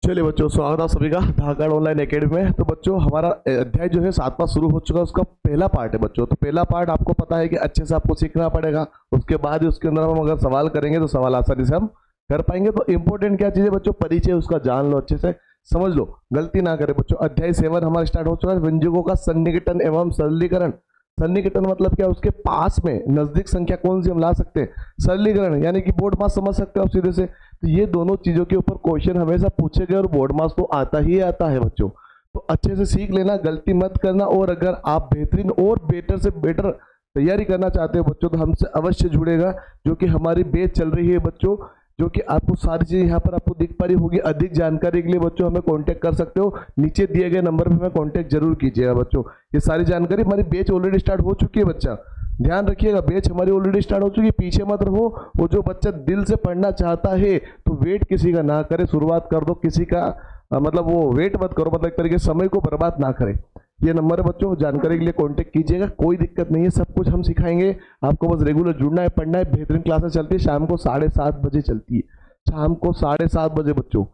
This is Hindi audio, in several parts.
चलिए बच्चों, स्वागत है सभी का धाकड़ ऑनलाइन एकेडमी में। तो बच्चों, हमारा अध्याय जो है 7वां शुरू हो चुका है, उसका पहला पार्ट है बच्चों। तो पहला पार्ट आपको पता है कि अच्छे से आपको सीखना पड़ेगा, उसके बाद ही उसके अंदर हम अगर सवाल करेंगे तो सवाल आसानी से हम कर पाएंगे। तो इंपॉर्टेंट क्या चीज़ है बच्चों, परिचय उसका जान लो, अच्छे से समझ लो, गलती ना करें बच्चों। अध्याय 7 हमारा स्टार्ट हो चुका है, व्यंजकों का सन्निकटन एवं सरलीकरण। सन्निकटन मतलब क्या, उसके पास में नजदीक संख्या कौन सी हम ला सकते हैं। सरलीकरण यानी कि बोर्ड मास समझ सकते हो आप सीधे से। तो ये दोनों चीजों के ऊपर क्वेश्चन हमेशा पूछे गए और बोर्ड मास तो आता ही आता है बच्चों। तो अच्छे से सीख लेना, गलती मत करना। और अगर आप बेहतरीन और बेटर से बेटर तैयारी करना चाहते हो बच्चों, तो हमसे अवश्य जुड़ेगा, जो कि हमारी बैच चल रही है बच्चों, जो कि आपको सारी चीज़ें यहाँ पर आपको दिख पा रही होगी। अधिक जानकारी के लिए बच्चों हमें कांटेक्ट कर सकते हो, नीचे दिए गए नंबर पे हमें कांटेक्ट जरूर कीजिएगा बच्चों। ये सारी जानकारी, हमारी बैच ऑलरेडी स्टार्ट हो चुकी है बच्चा, ध्यान रखिएगा, बैच हमारी ऑलरेडी स्टार्ट हो चुकी है, पीछे मत रहो। वो जो बच्चा दिल से पढ़ना चाहता है तो वेट किसी का ना करे, शुरुआत कर दो, किसी का मतलब वो वेट मत करो, मतलब एक तरीके से समय को बर्बाद ना करे। ये नंबर है बच्चों, जानकारी के लिए कांटेक्ट कीजिएगा, कोई दिक्कत नहीं है, सब कुछ हम सिखाएंगे। आपको बस रेगुलर जुड़ना है, पढ़ना है। बेहतरीन क्लासेस चलती है, शाम को 7:30 बजे चलती है, शाम को 7:30 बजे बच्चों,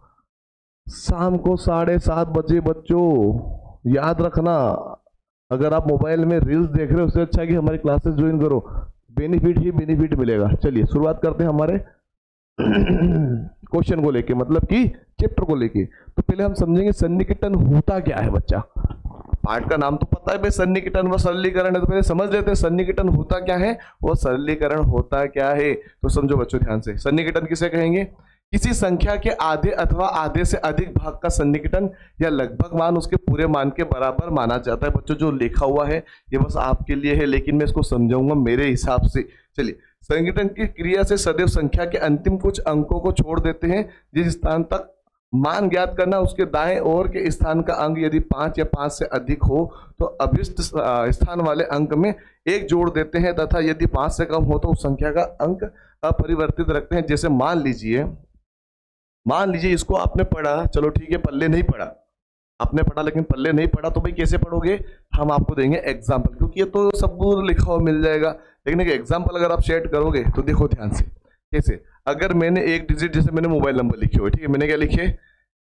शाम को 7:30 बजे बच्चों, याद रखना। अगर आप मोबाइल में रील्स देख रहे हो, उससे अच्छा कि हमारी क्लासेस ज्वाइन करो, बेनिफिट ही बेनिफिट मिलेगा। चलिए शुरुआत करते हैं हमारे क्वेश्चन को लेके, मतलब कि चैप्टर को लेके। तो पहले हम समझेंगे सन्निकटन होता क्या है बच्चा। पार्ट का नाम तो पता है भाई, सन्निकटन व सरलीकरण है, तो पहले समझ लेते हैं सन्निकटन होता क्या है, वो सरलीकरण होता क्या है। तो समझो बच्चों ध्यान से, सन्निकटन किसे कहेंगे, किसी संख्या के आधे अथवा आधे से अधिक भाग का सन्निकटन या लगभग मान उसके पूरे मान के बराबर माना जाता है। बच्चों जो लिखा हुआ है ये बस आपके लिए है, लेकिन मैं इसको समझाऊंगा मेरे हिसाब से। चलिए, सन्निकटन की क्रिया से सदैव संख्या के अंतिम कुछ अंकों को छोड़ देते हैं। जिस स्थान तक मान ज्ञात करना, उसके दाएं ओर के स्थान का अंक यदि 5 या 5 से अधिक हो तो अभिष्ट स्थान वाले अंक में 1 जोड़ देते हैं, तथा यदि 5 से कम हो तो उस संख्या का अंक अपरिवर्तित रखते हैं। जैसे मान लीजिए इसको आपने पढ़ा, चलो ठीक है, पल्ले नहीं पढ़ा, आपने पढ़ा लेकिन पल्ले नहीं पढ़ा, तो भाई कैसे पढ़ोगे, हम आपको देंगे एग्जाम्पल, क्योंकि ये तो सब लिखा हुआ मिल जाएगा, लेकिन एक एग्जाम्पल अगर आप सेट करोगे तो देखो ध्यान से कैसे। अगर मैंने एक डिजिट, जैसे मैंने मोबाइल नंबर लिखे हुए, ठीक है, मैंने क्या लिखे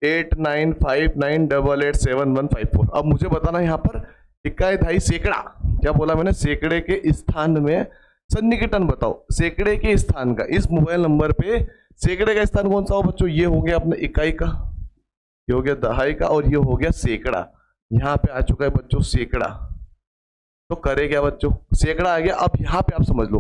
8959887154। अब मुझे बताना यहाँ पर इकाई धाई सैकड़ा, क्या बोला मैंने, सैकड़े के स्थान में सन्निकटन बताओ। सैकड़े के स्थान का इस मोबाइल नंबर पे सैकड़े का स्थान कौन सा हो बच्चों, ये हो गया अपने इकाई का, ये हो गया दहाई का, और ये हो गया सैकड़ा। यहाँ पे आ चुका है बच्चों सैकड़ा, तो करे क्या बच्चों, सैकड़ा आ गया। अब यहाँ पे आप समझ लो,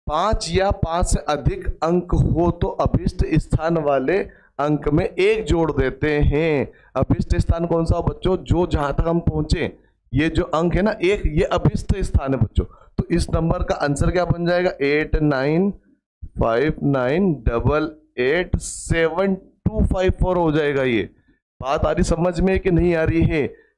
5 या 5 से अधिक अंक हो तो अभिष्ट स्थान वाले अंक में 1 जोड़ देते हैं। अभिष्ट स्थान कौन सा हो बच्चों, जो जहां तक हम पहुंचे, ये जो अंक है ना 1, ये अभिष्ट स्थान है बच्चों। तो इस नंबर का आंसर क्या बन जाएगा, 8959887254 हो जाएगा। ये बात आ रही समझ में कि नहीं आ रही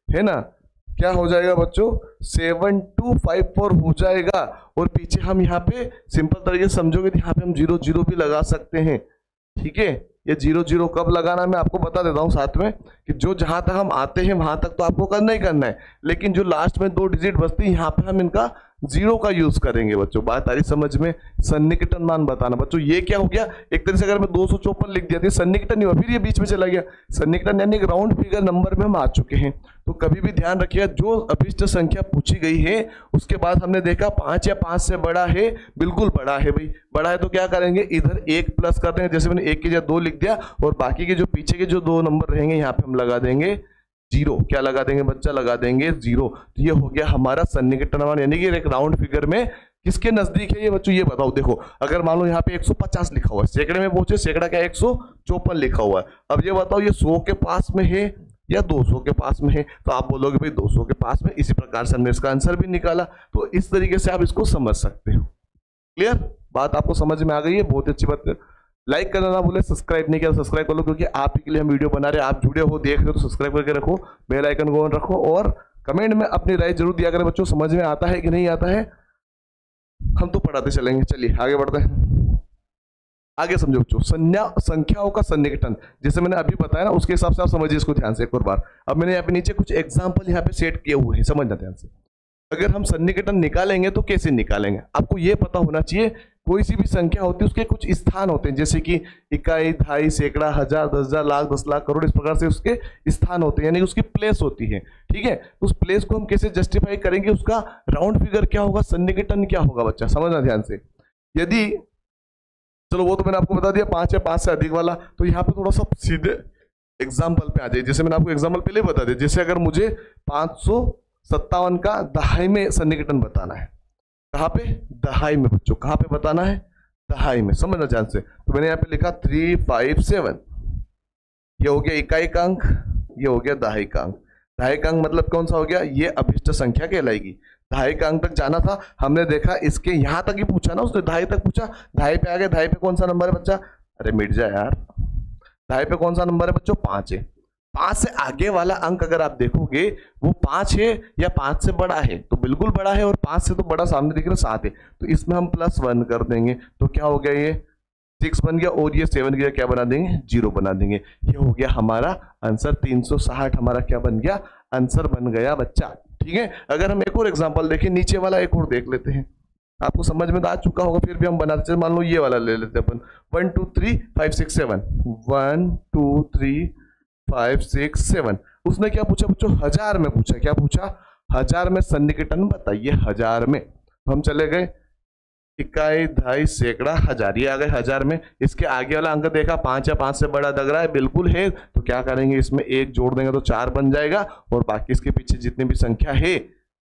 है ना, क्या हो जाएगा बच्चों, 7254 हो जाएगा। और पीछे हम यहाँ पे सिंपल तरीके से समझोगे तो यहाँ पे हम 00 भी लगा सकते हैं, ठीक है। ये 00 कब लगाना मैं आपको बता देता हूँ साथ में, कि जो जहां तक हम आते हैं वहां तक तो आपको करना ही करना है, लेकिन जो लास्ट में 2 डिजिट बचती है यहाँ पे हम इनका 0 का यूज करेंगे बच्चों। बात आ रही समझ में, सन्निकटन मान बताना बच्चों। ये क्या हो गया, एक तरह से अगर मैं 254 लिख दिया तो सन्निकटन नहीं हुआ, फिर ये बीच में चला गया। सन्निकटन यानी एक राउंड फिगर नंबर में हम आ चुके हैं। तो कभी भी ध्यान रखिएगा, जो अभिष्ट संख्या पूछी गई है उसके बाद हमने देखा 5 या 5 से बड़ा है, बिल्कुल बड़ा है भाई, बड़ा है तो क्या करेंगे, इधर 1 प्लस कर देंगे, जैसे मैंने 1 की जगह 2 लिख दिया, और बाकी के जो पीछे के जो 2 नंबर रहेंगे यहाँ पे हम लगा देंगे 0। क्या लगा देंगे बच्चा, लगा देंगे 0। तो ये हो गया हमारा सन्निकटन मान, यानी कि एक राउंड फिगर में किसके नजदीक है ये बच्चों, ये बताओ। देखो अगर मान लो यहाँ पे 150 लिखा हुआ है, सैकड़े में पहुंचे, सैकड़ा क्या 154 लिखा हुआ है। अब ये बताओ ये 100 के पास में है या 200 के पास में है, तो आप बोलोगे भाई 200 के पास में। इसी प्रकार से हमने इसका आंसर भी निकाला। तो इस तरीके से आप इसको समझ सकते हो। क्लियर, बात आपको समझ में आ गई है, बहुत अच्छी बात है। लाइक करना ना भूले, सब्सक्राइब नहीं किया तो सब्सक्राइब कर लो, क्योंकि आप ही के लिए हम वीडियो बना रहे हैं। आप जुड़े हो, देख रहे हो तो सब्सक्राइब करके रखो, बेल आइकन को ऑन रखो, और कमेंट में अपनी राय जरूर दिया करें बच्चों, समझ में आता है कि नहीं आता है, हम तो पढ़ाते चलेंगे। चलिए आगे बढ़ते हैं, आगे समझो बच्चों। संख्याओं का सन्निकटन, जैसे मैंने अभी बताया ना, उसके हिसाब से आप समझिए इसको ध्यान से एक और बार। अब मैंने यहाँ पे नीचे कुछ एग्जाम्पल यहाँ पे सेट किए हुए हैं, समझना ध्यान से। अगर हम सन्निकटन निकालेंगे तो कैसे निकालेंगे, आपको ये पता होना चाहिए कोई सी भी संख्या होती है उसके कुछ स्थान होते हैं, जैसे कि इकाई, दहाई, सैकड़ा, हजार, 10,000, लाख, 10 लाख, करोड़, इस प्रकार से उसके स्थान होते हैं, यानी उसकी प्लेस होती है। ठीक है, तो उस प्लेस को हम कैसे जस्टिफाई करेंगे, उसका राउंड फिगर क्या होगा, सन्निकटन क्या होगा बच्चा, समझना ध्यान से। यदि चलो वो तो मैंने आपको बता दिया 5 या 5 से अधिक वाला, तो यहाँ पे थोड़ा सा सीधे एग्जाम्पल पे आ जाए। जैसे मैंने आपको एग्जाम्पल पहले बता दिया, जैसे अगर मुझे 557 का दहाई में सन्निकटन बताना है, कहाँ पे, दहाई में बच्चों, कहाँ पे बताना है, दहाई में, समझना ध्यान से। तो मैंने यहाँ पे लिखा 357, ये हो गया इकाई का अंक, ये हो गया दहाई का अंक। दहाई का अंक मतलब कौन सा हो गया, ये अभिष्ट संख्या कहलाएगी। दहाई का अंक तक जाना था, हमने देखा इसके यहां तक ही पूछा ना उसने, दहाई तक पूछा, दहाई पे आ गया। दहाई पे कौन सा नंबर है बच्चा, अरे मिट जाए यार, दहाई पे कौन सा नंबर है बच्चों, 5 है। 5 से आगे वाला अंक अगर आप देखोगे वो 5 है या 5 से बड़ा है, तो बिल्कुल बड़ा है, और 5 से तो बड़ा सामने दिख रहा है 7 है, तो इसमें हम +1 कर देंगे, तो क्या हो गया, ये 6 बन गया, और ये 7 गया, क्या बना देंगे, 0 बना देंगे। ये हो गया हमारा आंसर, 360 हमारा क्या बन गया, आंसर बन गया बच्चा। ठीक है, अगर हम एक और एग्जांपल देखें, नीचे वाला एक और देख लेते हैं, आपको समझ में तो आ चुका होगा, फिर भी हम बनाते हैं। मान लो ये वाला ले लेते हैं अपन, 1 2 3 5 6 7, 1 2 3 5 6 7। उसने क्या पूछा बच्चों, 1000 में पूछा। क्या पूछा, 1000 में सन्निकटन बताइए। 1000 में हम चले गए इकाई, दहाई, सैकड़ा, हजार, ये आ गए 1000 में। इसके आगे वाला अंक देखा 5 या 5 से बड़ा लग रहा है, बिल्कुल है, तो क्या करेंगे, इसमें 1 जोड़ देंगे तो 4 बन जाएगा, और बाकी इसके पीछे जितनी भी संख्या है,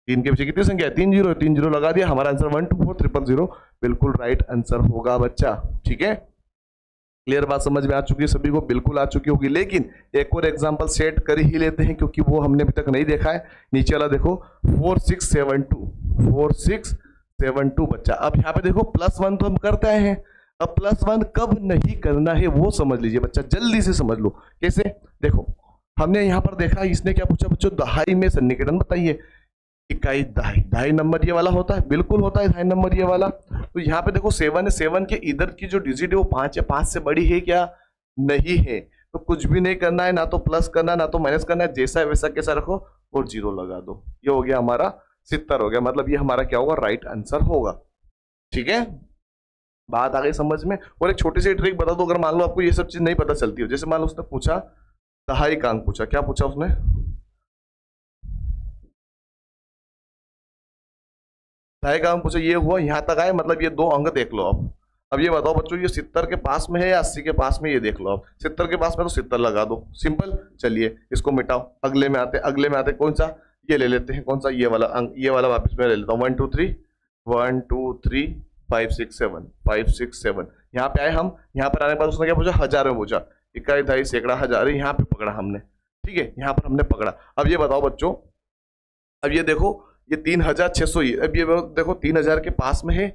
3 के पीछे कितनी संख्या है, 3 जीरो, 3 जीरो लगा दिया, हमारा आंसर 124000 बिल्कुल राइट आंसर होगा बच्चा। ठीक है, क्लियर बात समझ में आ चुकी है सभी को, बिल्कुल आ चुकी होगी। लेकिन एक और एग्जांपल सेट कर ही लेते हैं, क्योंकि वो हमने अभी तक नहीं देखा है। नीचे वाला देखो 4672 बच्चा। अब यहाँ पे देखो +1 तो हम करते आए हैं, अब +1 कब नहीं करना है वो समझ लीजिए बच्चा, जल्दी से समझ लो। कैसे, देखो हमने यहाँ पर देखा, इसने क्या पूछा बच्चों, दहाई में सन्निकटन बताइए। इकाई, दहाई, दहाई नंबर ये वाला होता है, बिल्कुल होता है दहाई नंबर ये वाला। तो यहाँ पे देखो 7 है, 7 के इधर की जो डिजिट है वो 5 है, 5 से बड़ी है क्या, नहीं है, तो कुछ भी नहीं करना है, ना तो प्लस करना है ना तो माइनस करना है, जैसा है वैसा कैसा रखो और 0 लगा दो। ये हो गया हमारा 70 हो गया, मतलब ये हमारा क्या होगा, राइट आंसर होगा। ठीक है, बात आ गई समझ में। और एक छोटी सी ट्रिक बता दो, अगर मान लो आपको ये सब चीज नहीं पता चलती हो। जैसे मान लो उसने पूछा दहाई का अंक पूछा, क्या पूछा उसने, दहाई का अंक पूछा, ये हुआ, यहां तक आए, मतलब ये 2 अंक देख लो। अब ये बताओ बच्चों, ये 70 के पास में है या 80 के पास में, ये देख लो। अब 70 के पास में तो 70 लगा दो, सिंपल। चलिए इसको मिटाओ, अगले में आते कौन सा, ये ले लेते हैं, कौन सा, ये वाला अंक, ये वाला वापस मैं ले लेता हूँ। 1 2 3 5 6 7 यहाँ पे आए हम। यहाँ पर आने के बाद उसने क्या पूछा, 1000 में पूछा, इकाई, दहाई, सैकड़ा, हजार, यहाँ पे पकड़ा हमने। ठीक है, यहाँ पर हमने पकड़ा। अब ये बताओ बच्चों, अब ये देखो ये 3600 ही, अब ये देखो 3000 के पास में है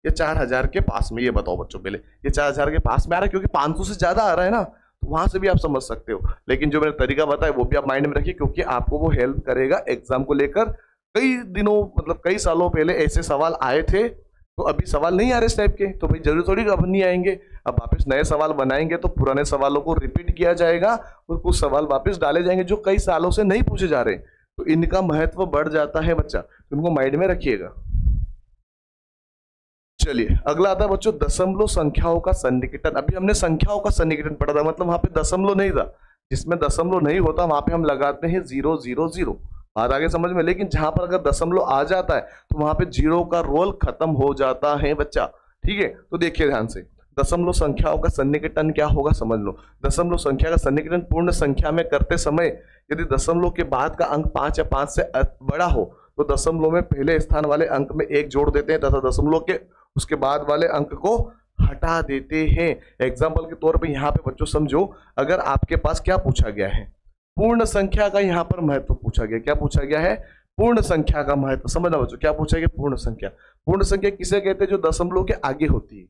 या 4000 के पास में, ये बताओ बच्चों। पहले ये 4000 के पास में आ रहा है, क्योंकि 500 से ज्यादा आ रहा है ना, तो वहां से भी आप समझ सकते हो। लेकिन जो मैंने तरीका बताया वो भी आप माइंड में रखिए, क्योंकि आपको वो हेल्प करेगा एग्जाम को लेकर। कई दिनों मतलब कई सालों पहले ऐसे सवाल आए थे, तो अभी सवाल नहीं आ रहे इस टाइप के, तो भाई जरूरी थोड़ी अब नहीं आएंगे। अब वापस नए सवाल बनाएंगे तो पुराने सवालों को रिपीट किया जाएगा, और कुछ सवाल वापस डाले जाएंगे जो कई सालों से नहीं पूछे जा रहे, तो इनका महत्व बढ़ जाता है बच्चा, तो इनको माइंड में रखिएगा। चलिए अगला आता है बच्चों दशमलव संख्याओं का सन्निकटन। अभी हमने संख्याओं का सन्निकटन पढ़ा था, मतलब वहां पे दशमलव नहीं था, जिसमें दशमलव नहीं होता वहां पे हम लगाते हैं 0 0 0, बात आगे समझ में। लेकिन जहां पर अगर दशमलव आ जाता है तो वहां पे 0 का रोल खत्म हो जाता है बच्चा। ठीक है, तो देखिए ध्यान से, दशमलव संख्याओं का सन्निकटन क्या होगा समझ लो। दशमलव संख्या का सन्निकटन पूर्ण संख्या में करते समय यदि दशमलव के बाद का अंक 5 या 5 से बड़ा हो तो दशमलव में पहले स्थान वाले अंक में 1 जोड़ देते हैं तथा दशमलव के उसके बाद वाले अंक को हटा देते हैं। एग्जाम्पल के तौर पे यहाँ पे बच्चों समझो, अगर आपके पास क्या पूछा गया है, पूर्ण संख्या का यहाँ पर महत्व पूछा गया। क्या पूछा गया है, पूर्ण संख्या का महत्व। समझना बच्चों, क्या पूछा गया, पूर्ण संख्या। पूर्ण संख्या किसे कहते हैं, जो दशमलव के आगे होती है,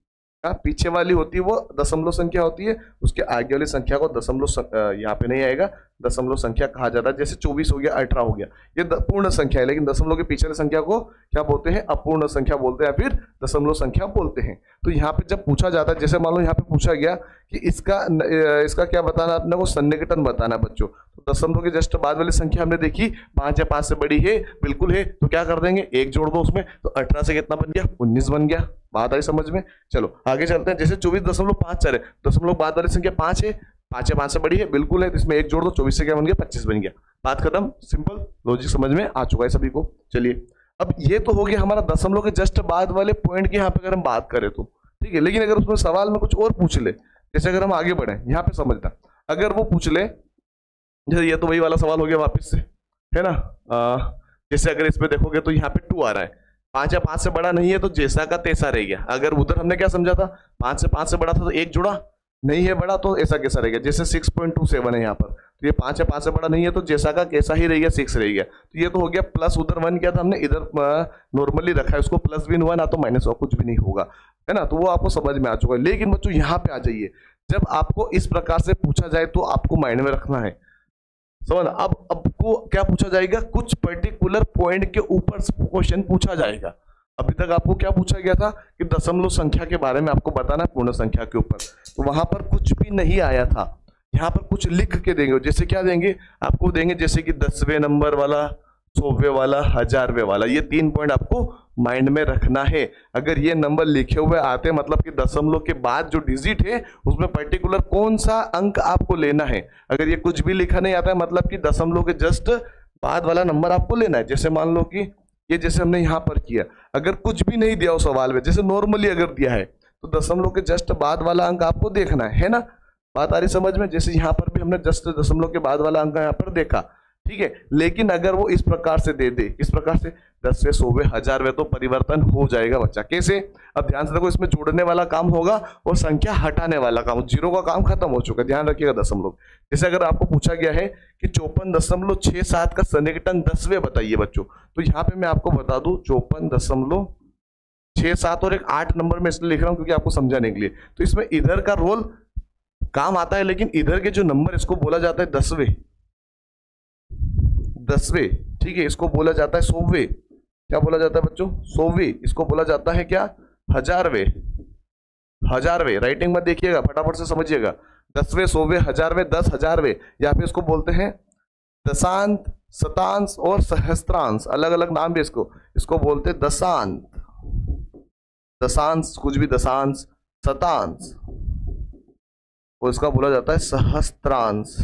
पीछे वाली होती है वो दशमलव संख्या होती है, उसके आगे वाली संख्या को दशमलव, यहाँ पे नहीं आएगा, दशमलव संख्या कहा जाता है। जैसे 24 हो गया, 18 हो गया, ये पूर्ण संख्या है, लेकिन दशमलव के पीछे वाली संख्या को क्या बोलते हैं, अपूर्ण संख्या बोलते हैं, या फिर दशमलव संख्या बोलते हैं। तो यहाँ पे जब पूछा जाता है, जैसे मान लो यहाँ पे पूछा गया कि इसका क्या बताना, अपने को सन्निकटन बताना बच्चों, तो दशमलव के जस्ट बाद वाली संख्या हमने देखी 5 या 5 से बड़ी है, बिल्कुल है, तो क्या कर देंगे, 1 जोड़ दो उसमें, तो 18 से कितना बन गया, 19 बन गया। बात आई समझ में। चलो आगे चलते हैं। जैसे 24.54 है, दशमलव बाद वाली संख्या 5 है, 5 या 5 से बड़ी है, बिल्कुल है, तो इसमें 1 जोड़ दो, 24 से क्या बन गया, 25 बन गया। बात खत्म, सिंपल लॉजिक समझ में आ चुका है सभी को। चलिए अब ये तो हो गया हमारा दशमलव के जस्ट बाद वाले पॉइंट की यहाँ पे अगर हम बात करें तो ठीक है, लेकिन अगर उसमें सवाल में कुछ और पूछ ले, जैसे अगर हम आगे बढ़े यहाँ पे समझना, अगर वो पूछ ले, जैसे ये तो वही वाला सवाल हो गया वापस से, है ना, जैसे अगर इसमें देखोगे तो यहाँ पे 2 आ रहा है, 5 या 5 से बड़ा नहीं है तो जैसा का तैसा रह गया। अगर उधर हमने क्या समझा था, 5 से 5 से बड़ा था तो 1 जुड़ा, नहीं है बड़ा तो ऐसा कैसा रहेगा, जैसे 6.27 है यहाँ पर, तो ये 5 या 5 से बड़ा नहीं है तो जैसा का कैसा ही रह गया, 6 रह गया। तो ये तो हो गया प्लस, उधर 1 किया था हमने, इधर नॉर्मली रखा है उसको, प्लस भी नहीं हुआ ना तो माइनस हुआ, कुछ भी नहीं होगा, है ना, तो वो आपको समझ में आ चुका है। लेकिन बच्चों यहाँ पे आ जाइए, जब आपको इस प्रकार से पूछा जाए तो आपको माइंड में रखना है, समझ। अब को क्या पूछा जाएगा, कुछ पर्टिकुलर पॉइंट के ऊपर क्वेश्चन पूछा जाएगा। अभी तक आपको क्या पूछा गया था कि दशमलव संख्या के बारे में आपको बताना है पूर्ण संख्या के ऊपर, तो वहां पर कुछ भी नहीं आया था। यहाँ पर कुछ लिख के देंगे, जैसे क्या देंगे आपको, देंगे जैसे कि 10वें नंबर वाला, 100वें वाला, 1000वें वाला, ये 3 पॉइंट आपको माइंड में रखना है। अगर ये नंबर लिखे हुए आते मतलब कि दशमलव के बाद जो डिजिट है उसमें पर्टिकुलर कौन सा अंक आपको लेना है। अगर ये कुछ भी लिखा नहीं आता है मतलब कि दशमलव के जस्ट बाद वाला नंबर आपको लेना है। जैसे मान लो कि ये जैसे हमने यहाँ पर किया, अगर कुछ भी नहीं दिया हो सवाल में, जैसे नॉर्मली अगर दिया है तो दशमलव के जस्ट बाद वाला अंक आपको देखना है ना। बात आ रही समझ में। जैसे यहाँ पर भी हमने जस्ट दशमलव के बाद वाला अंक यहाँ पर देखा, ठीक है, लेकिन अगर वो इस प्रकार से दे दे, इस प्रकार से 10वें, 100वें, 1000वें, तो परिवर्तन हो जाएगा बच्चा। कैसे, अब ध्यान से देखो, इसमें जोड़ने वाला काम होगा और संख्या हटाने वाला काम, जीरो का काम खत्म हो चुका है, ध्यान रखिएगा दशमलव। जैसे अगर आपको पूछा गया है कि 54.67 का सन्निकटन 10वें बताइए बच्चों, तो यहाँ पे मैं आपको बता दूं 54.67 और एक 8 नंबर में इसलिए लिख रहा हूं क्योंकि आपको समझाने के लिए। तो इसमें इधर का रोल काम आता है, लेकिन इधर के जो नंबर इसको बोला जाता है 10वें, ठीक है, इसको बोला जाता है 100वें। क्या बोला जाता है बच्चों, 100वें। इसको बोला जाता है क्या, 1000वें। राइटिंग में देखिएगा, फटाफट से समझिएगा, 10वें, 100वें, 1000वें, 10,000वें, या फिर इसको बोलते हैं दशांश, शतांश और सहस्त्रांश, अलग अलग नाम भी इसको बोलते हैं दशांश, कुछ भी दशांश, शतांश, और इसका बोला जाता है सहस्त्रांश,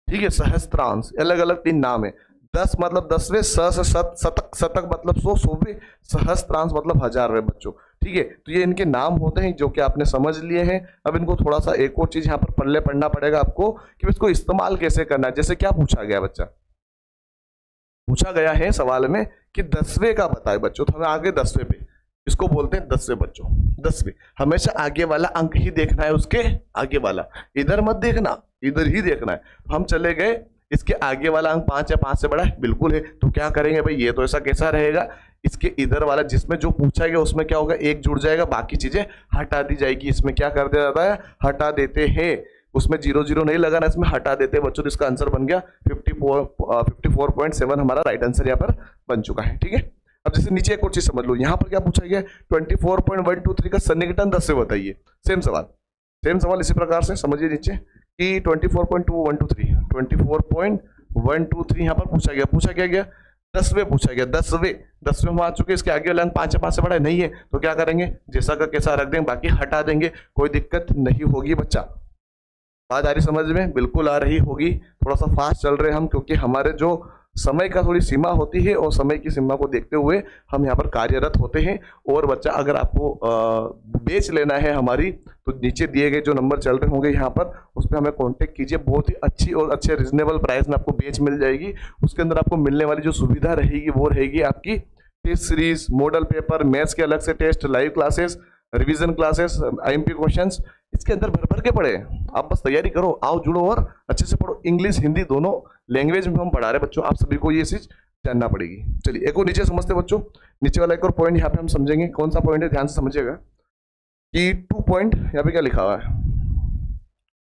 ठीक है, सहस्त्रांश, अलग अलग 3 नाम है। 10 मतलब 10वें, शतक मतलब 100, 100वें, सहस्त्रांश मतलब 1000वें बच्चों, ठीक है। तो ये इनके नाम होते हैं जो कि आपने समझ लिए हैं। अब इनको थोड़ा सा एक और चीज यहाँ पर पढ़ले पढ़ना पड़ेगा आपको कि इसको इस्तेमाल कैसे करना है। जैसे क्या पूछा गया बच्चा, पूछा गया है सवाल में कि 10वें का बताए बच्चों, तो हमें आगे 10वें पे, इसको बोलते हैं 10वें बच्चों। 10वें हमेशा आगे वाला अंक ही देखना है, उसके आगे वाला, इधर मत देखना, इधर ही देखना है। हम चले गए, इसके आगे वाला अंक 5 या 5 से बड़ा है, बिल्कुल है, तो क्या करेंगे भाई, ये तो ऐसा कैसा रहेगा, इसके इधर वाला जिसमें जो पूछा गया उसमें क्या होगा, 1 जुड़ जाएगा, बाकी चीजें हटा दी जाएगी। इसमें क्या कर दिया जाता है, हटा देते हैं, उसमें 0 0 नहीं लगाना, इसमें हटा देते हैं बच्चों। तो इसका आंसर बन गया 54.7 हमारा राइट आंसर यहाँ पर बन चुका है, ठीक है। अब जैसे नीचे एक और चीज समझ लो, यहाँ पर क्या पूछा गया, 24.123 का सन्निकटन 10 से बताइए। सेम सवाल इसी प्रकार से समझिए नीचे कि 24.123 यहाँ पर पूछा गया 10वें पूछा गया, 10वें हम आ चुके, इसके आगे वाला अंक 5 या 5 से बड़ा नहीं है, तो क्या करेंगे, जैसा का कैसा रख देंगे, बाकी हटा देंगे, कोई दिक्कत नहीं होगी बच्चा। बात आ रही समझ में, बिल्कुल आ रही होगी। थोड़ा सा फास्ट चल रहे हैं हम, क्योंकि हमारे जो समय का थोड़ी सीमा होती है और समय की सीमा को देखते हुए हम यहाँ पर कार्यरत होते हैं। और बच्चा अगर आपको बेच लेना है हमारी, तो नीचे दिए गए जो नंबर चल रहे होंगे यहाँ पर, उस पर हमें कांटेक्ट कीजिए। बहुत ही अच्छी और अच्छे रिजनेबल प्राइस में आपको बेच मिल जाएगी। उसके अंदर आपको मिलने वाली जो सुविधा रहेगी वो रहेगी आपकी test series, model paper, maths के अलग से test, live classes, revision classes, IMP questions, इसके अंदर भर भर के पढ़े। आप बस तैयारी करो, आओ जुड़ो और अच्छे से पढ़ो। इंग्लिश हिंदी दोनों लैंग्वेज में हम पढ़ा रहे बच्चों, आप सभी को ये चीज जानना पड़ेगी। चलिए एक और नीचे समझते बच्चों, नीचे वाला एक और पॉइंट यहाँ पे हम समझेंगे। कौन सा पॉइंट है, ध्यान से समझिएगा कि 2 पॉइंट, यहाँ पे क्या लिखा हुआ है,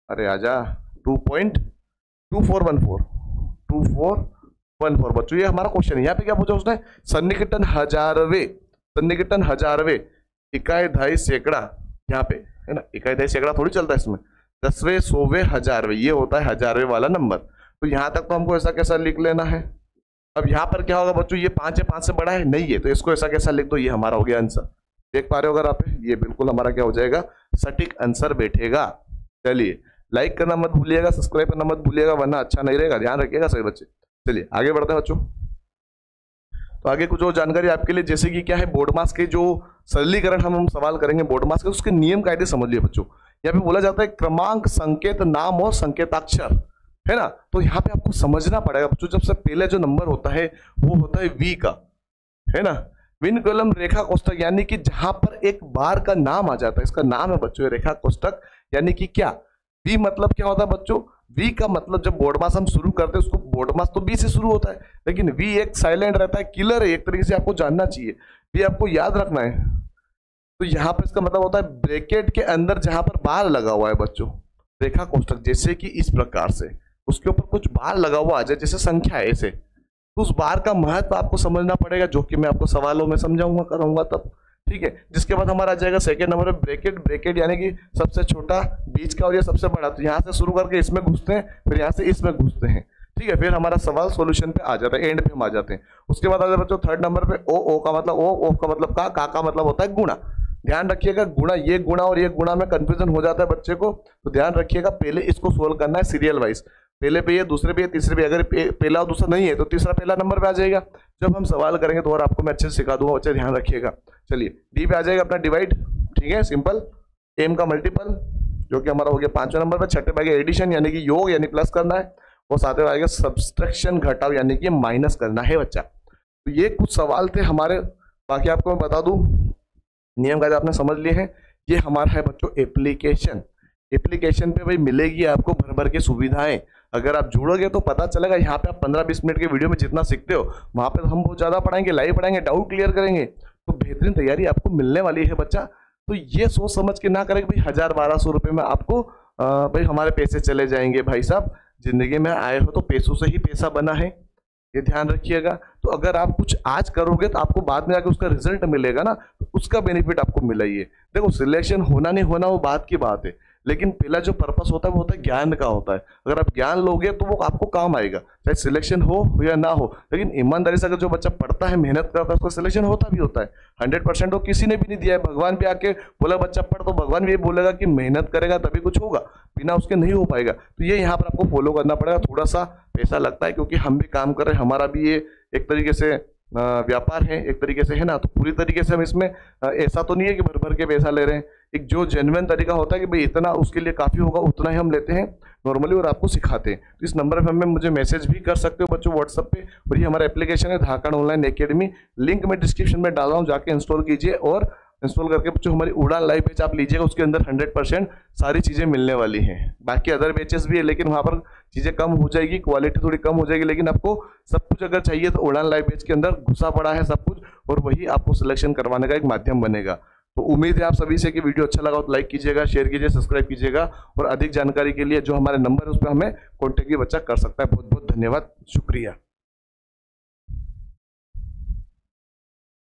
अरे आजा, 2.2414 बच्चों, ये हमारा क्वेश्चन है। यहाँ पे क्या पूछा उसने, सन्निकटन हजारवे, इकाई दहाई सैकड़ा, यहाँ पे है ना, इकाई दहाई सैकड़ा थोड़ी चलता है इसमें, 10वें, 100वें, 1000वें, ये होता है 1000वें वाला नंबर। तो यहाँ तक तो हमको ऐसा कैसा लिख लेना है। अब यहाँ पर क्या होगा बच्चों, ये 5 है, 5 से बड़ा है नहीं है, तो इसको ऐसा कैसा लिख दो, ये हमारा हो गया आंसर। देख पा रहे हो अगर आप, ये बिल्कुल हमारा क्या हो जाएगा, सटीक आंसर बैठेगा। चलिए लाइक करना मत भूलिएगा, सब्सक्राइब करना मत भूलिएगा, वरना अच्छा नहीं रहेगा, ध्यान रखिएगा सभी बच्चे। चलिए आगे बढ़ते हैं बच्चों। तो आगे कुछ और जानकारी आपके लिए, जैसे कि क्या है, बोर्ड मास के जो सरलीकरण हम सवाल करेंगे बोर्ड मास के, उसके नियम कायदे समझ लिए बच्चों। यहाँ पे बोला जाता है क्रमांक, संकेत, नाम और संकेताक्षर, है ना। तो यहाँ पे आपको समझना पड़ेगा बच्चों, जब से पहले जो नंबर होता है वो होता है वी का, है ना। विन कॉलम रेखा कोष्टक, यानी कि जहां पर एक बार का नाम आ जाता है, इसका नाम है बच्चों रेखा कोष्टक। यानी कि क्या, वी मतलब क्या होता है बच्चों, वी का मतलब जब बोर्ड मास हम शुरू करते हैं, उसको बोर्ड मास तो बी से शुरू होता है, लेकिन वी एक साइलेंट रहता है, किलर है, एक तरीके से आपको जानना चाहिए, ये आपको याद रखना है। तो यहाँ पर इसका मतलब होता है ब्रैकेट के अंदर जहां पर बार लगा हुआ है बच्चों, रेखा कोष्टक, जैसे कि इस प्रकार से उसके ऊपर कुछ बार लगा हुआ आ जाए, जैसे संख्या है ऐसे, तो उस बार का महत्व आपको समझना पड़ेगा, जो कि मैं आपको सवालों में समझाऊंगा, कराऊंगा तब, ठीक है। जिसके बाद हमारा आ जाएगा सेकंड नंबर पे ब्रैकेट। ब्रैकेट यानी कि सबसे छोटा, बीच का और ये सबसे बड़ा, तो यहाँ से शुरू करके इसमें घुसते हैं, फिर यहाँ से इसमें घुसते हैं, ठीक है। फिर हमारा सवाल सॉल्यूशन पे आ जाता है, एंड पे हम आ जाते हैं। उसके बाद आ जाए बच्चों थर्ड नंबर पे ओ का मतलब ओ का मतलब का मतलब होता है गुणा। ध्यान रखिएगा, गुणा, ये गुणा और ये गुणा में कंफ्यूजन हो जाता है बच्चे को, तो ध्यान रखिएगा, पहले इसको सोल्व करना है सीरियल वाइज, पहले पे ये, दूसरे पे ये, तीसरे पे, अगर पहला और दूसरा नहीं है तो तीसरा पहला नंबर पे आ जाएगा। जब हम सवाल करेंगे तो और आपको मैं अच्छे से सिखा दूंगा बच्चे, ध्यान रखिएगा। चलिए डी पे आ जाएगा अपना डिवाइड, ठीक है, सिंपल। एम का मल्टीपल, जो कि हमारा हो गया 5वें नंबर पे। छठे पे आ गया एडिशन, यानी कि योग, यानी प्लस करना है। और सातवें आएगा सब्सट्रैक्शन, घटाव, यानी कि माइनस करना है बच्चा। तो ये कुछ सवाल थे हमारे, बाकी आपको मैं बता दूं नियम कायदे आपने समझ लिए हैं। ये हमारा है बच्चों एप्लीकेशन। एप्लीकेशन पे भाई मिलेगी आपको भर भर के सुविधाएं, अगर आप जुड़ोगे तो पता चलेगा। यहाँ पे आप 15-20 मिनट के वीडियो में जितना सीखते हो, वहां पे हम बहुत ज्यादा पढ़ाएंगे, लाइव पढ़ाएंगे, डाउट क्लियर करेंगे, तो बेहतरीन तैयारी आपको मिलने वाली है बच्चा। तो ये सोच समझ के ना करें भाई 1000-1200 रुपए में आपको भाई हमारे पैसे चले जाएंगे। भाई साहब, जिंदगी में आए हो तो पैसों से ही पैसा बना है, ये ध्यान रखिएगा। तो अगर आप कुछ आज करोगे तो आपको बाद में जाकर उसका रिजल्ट मिलेगा ना, तो उसका बेनिफिट आपको मिला ही है। देखो सिलेक्शन होना नहीं होना वो बात की बात है, लेकिन पहला जो पर्पस होता है वो होता है ज्ञान का होता है। अगर आप ज्ञान लोगे तो वो आपको काम आएगा, चाहे सिलेक्शन हो या ना हो। लेकिन ईमानदारी से अगर जो बच्चा पढ़ता है, मेहनत करता है, उसका सिलेक्शन होता भी होता है। 100% वो किसी ने भी नहीं दिया है। भगवान भी आके बोला बच्चा पढ़, तो भगवान भी बोलेगा कि मेहनत करेगा तभी कुछ होगा, बिना उसके नहीं हो पाएगा। तो ये यहाँ पर आपको फॉलो करना पड़ेगा। थोड़ा सा पैसा लगता है क्योंकि हम भी काम कर रहे हैं, हमारा भी ये एक तरीके से व्यापार है एक तरीके से, है ना। तो पूरी तरीके से हम इसमें ऐसा तो नहीं है कि भर भर के पैसा ले रहे हैं। एक जो जेन्युइन तरीका होता है कि भाई इतना उसके लिए काफ़ी होगा, उतना ही हम लेते हैं नॉर्मली और आपको सिखाते हैं। तो इस नंबर पर हमें मुझे मैसेज भी कर सकते हो बच्चों व्हाट्सएप पे। और ये हमारा एप्लीकेशन है धाकड़ ऑनलाइन एकेडमी, लिंक मैं डिस्क्रिप्शन में डाल रहा हूँ, जाके इंस्टॉल कीजिए। और इंस्टॉल करके बच्चों हमारी उड़ान लाइव बैच आप लीजिएगा, उसके अंदर 100% सारी चीज़ें मिलने वाली हैं। बाकी अदर बैचेस भी है, लेकिन वहाँ पर चीज़ें कम हो जाएगी, क्वालिटी थोड़ी कम हो जाएगी, लेकिन आपको सब कुछ अगर चाहिए तो उड़ान लाइव बैच के अंदर घुसा पड़ा है सब कुछ, और वही आपको सिलेक्शन करवाने का एक माध्यम बनेगा। तो उम्मीद है आप सभी से कि वीडियो अच्छा लगा तो लाइक कीजिएगा, शेयर कीजिए, सब्सक्राइब कीजिएगा। और अधिक जानकारी के लिए जो हमारे नंबर है उस पर हमें कॉन्टेक्ट भी बच्चा कर सकता है। बहुत बहुत धन्यवाद, शुक्रिया।